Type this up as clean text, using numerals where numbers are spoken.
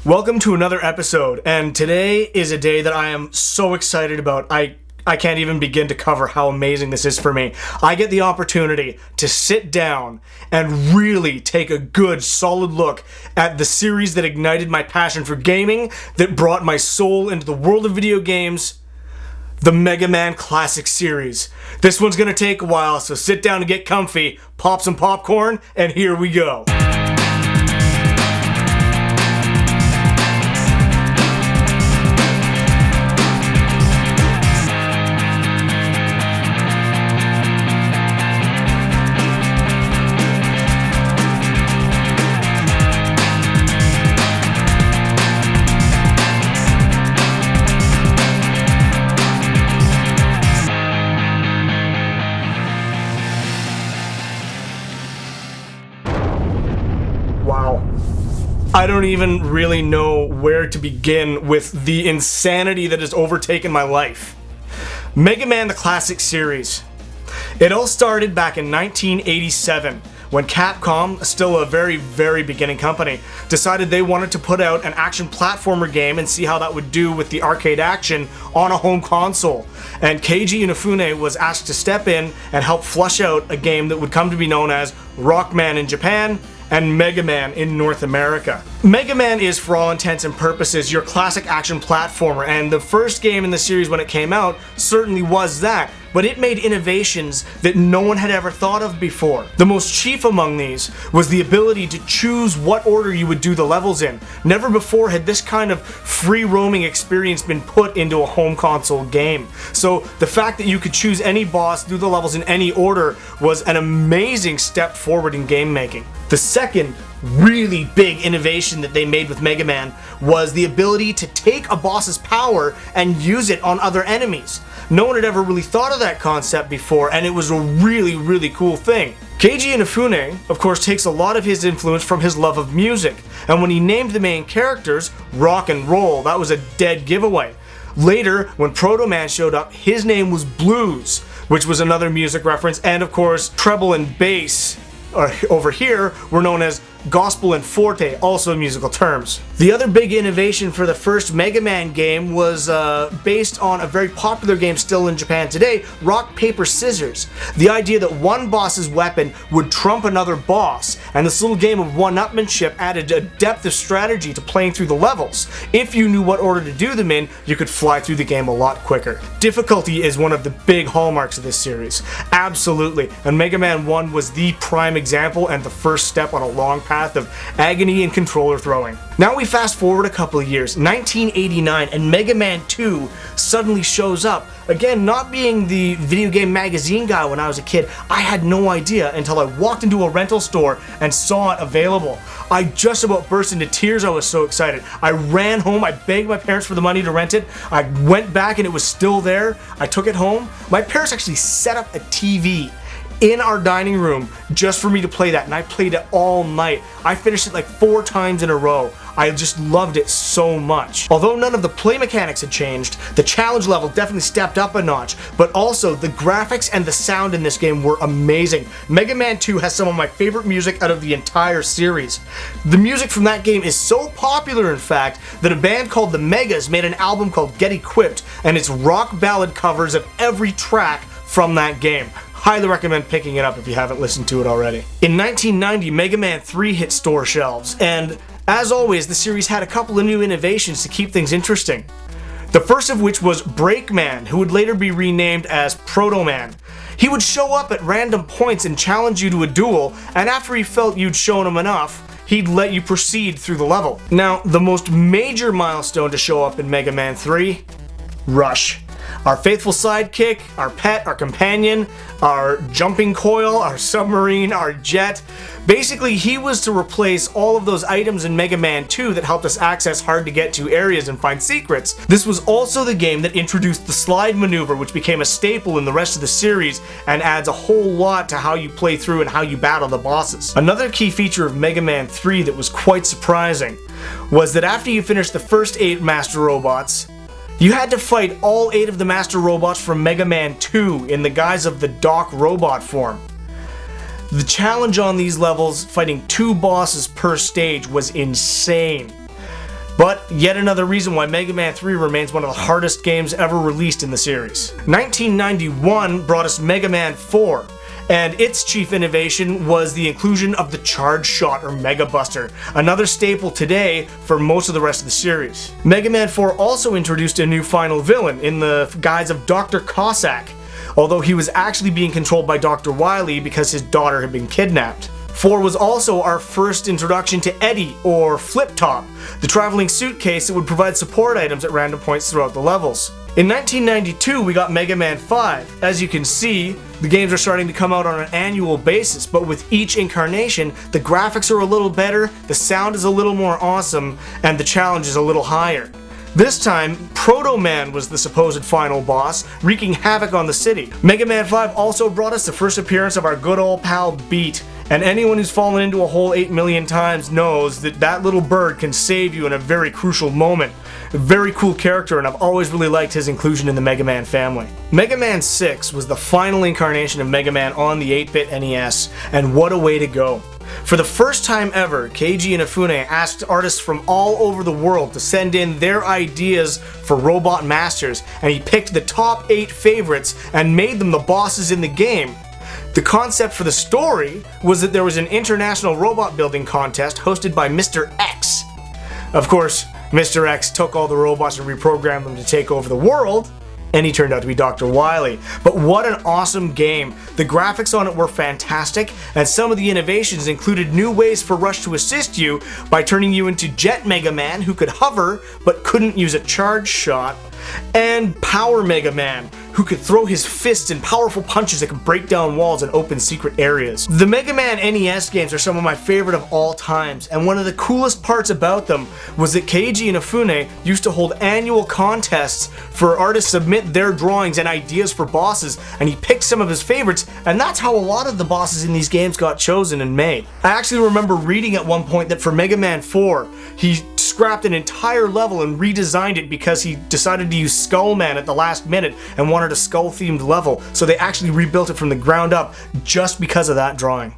Welcome to another episode, and today is a day that I am so excited about. I can't even begin to cover how amazing this is for me. I get the opportunity to sit down and really take a good, solid look at the series that ignited my passion for gaming, that brought my soul into the world of video games, the MegaMan Classic Series. This one's gonna take a while, so sit down and get comfy, pop some popcorn, and here we go. Wow. I don't even really know where to begin with the insanity that has overtaken my life. MegaMan the Classic Series. It all started back in 1987 when Capcom, still a very beginning company, decided they wanted to put out an action platformer game and see how that would do with the arcade action on a home console. And Keiji Inafune was asked to step in and help flush out a game that would come to be known as Rockman in Japan and MegaMan in North America. MegaMan is, for all intents and purposes, your classic action platformer, and the first game in the series when it came out certainly was that, but it made innovations that no one had ever thought of before. The most chief among these was the ability to choose what order you would do the levels in. Never before had this kind of free roaming experience been put into a home console game. So the fact that you could choose any boss, do the levels in any order, was an amazing step forward in game making. The second really big innovation that they made with MegaMan was the ability to take a boss's power and use it on other enemies. No one had ever really thought of that concept before, and it was a really cool thing. Keiji Inafune, of course, takes a lot of his influence from his love of music, and when he named the main characters Rock and Roll, that was a dead giveaway. Later, when Proto Man showed up, his name was Blues, which was another music reference, and of course, treble and bass over here were known as gospel and forte, also musical terms. The other big innovation for the first MegaMan game was based on a very popular game still in Japan today, Rock, Paper, Scissors. The idea that one boss's weapon would trump another boss, and this little game of one-upmanship added a depth of strategy to playing through the levels. If you knew what order to do them in, you could fly through the game a lot quicker. Difficulty is one of the big hallmarks of this series. Absolutely, and MegaMan 1 was the prime example and the first step on a long path of agony and controller throwing. Now we fast forward a couple of years, 1989, and MegaMan 2 suddenly shows up. Again, not being the video game magazine guy when I was a kid, I had no idea until I walked into a rental store and saw it available. I just about burst into tears, I was so excited. I ran home, I begged my parents for the money to rent it, I went back and it was still there, I took it home. My parents actually set up a TV in our dining room just for me to play that, and I played it all night. I finished it like 4 times in a row. I just loved it so much. Although none of the play mechanics had changed, the challenge level definitely stepped up a notch, but also the graphics and the sound in this game were amazing. MegaMan 2 has some of my favorite music out of the entire series. The music from that game is so popular, in fact, that a band called the Megas made an album called Get Equipped, and it's rock ballad covers of every track from that game. Highly recommend picking it up if you haven't listened to it already. In 1990, MegaMan 3 hit store shelves, and as always, the series had a couple of new innovations to keep things interesting. The first of which was Breakman, who would later be renamed as Proto Man. He would show up at random points and challenge you to a duel, and after he felt you'd shown him enough, he'd let you proceed through the level. Now, the most major milestone to show up in MegaMan 3, Rush. Our faithful sidekick, our pet, our companion, our jumping coil, our submarine, our jet. Basically, he was to replace all of those items in MegaMan 2 that helped us access hard to get to areas and find secrets. This was also the game that introduced the slide maneuver, which became a staple in the rest of the series and adds a whole lot to how you play through and how you battle the bosses. Another key feature of MegaMan 3 that was quite surprising was that after you finished the first 8 Master Robots, you had to fight all 8 of the Master Robots from MegaMan 2 in the guise of the Doc robot form. The challenge on these levels, fighting 2 bosses per stage, was insane. but yet another reason why Mega Man 3 remains one of the hardest games ever released in the series. 1991 brought us Mega Man 4, and its chief innovation was the inclusion of the Charge Shot or Mega Buster, another staple today for most of the rest of the series. Mega Man 4 also introduced a new final villain in the guise of Dr. Cossack, although he was actually being controlled by Dr. Wily because his daughter had been kidnapped. 4 was also our first introduction to Eddie, or Flip Top, the traveling suitcase that would provide support items at random points throughout the levels. In 1992, we got Mega Man 5. As you can see, the games are starting to come out on an annual basis, but with each incarnation, the graphics are a little better, the sound is a little more awesome, and the challenge is a little higher. This time, Proto Man was the supposed final boss, wreaking havoc on the city. Mega Man 5 also brought us the first appearance of our good old pal Beat, and anyone who's fallen into a hole 8 million times knows that that little bird can save you in a very crucial moment. A very cool character, and I've always really liked his inclusion in the Mega Man family. Mega Man 6 was the final incarnation of Mega Man on the 8-bit NES, and what a way to go. For the first time ever, Keiji Inafune asked artists from all over the world to send in their ideas for Robot Masters, and he picked the top 8 favorites and made them the bosses in the game. The concept for the story was that there was an international robot building contest hosted by Mr. X. Of course, Mr. X took all the robots and reprogrammed them to take over the world, and he turned out to be Dr. Wily. But what an awesome game. The graphics on it were fantastic, and some of the innovations included new ways for Rush to assist you by turning you into Jet Mega Man, who could hover but couldn't use a charge shot, and Power Mega Man, who could throw his fists in powerful punches that could break down walls and open secret areas. The Mega Man NES games are some of my favorite of all times, and one of the coolest parts about them was that Keiji Inafune used to hold annual contests for artists to submit their drawings and ideas for bosses, and he picked some of his favorites, and that's how a lot of the bosses in these games got chosen and made. I actually remember reading at one point that for Mega Man 4, he scrapped an entire level and redesigned it because he decided to use Skullman at the last minute and wanted a skull-themed level, so they actually rebuilt it from the ground up just because of that drawing.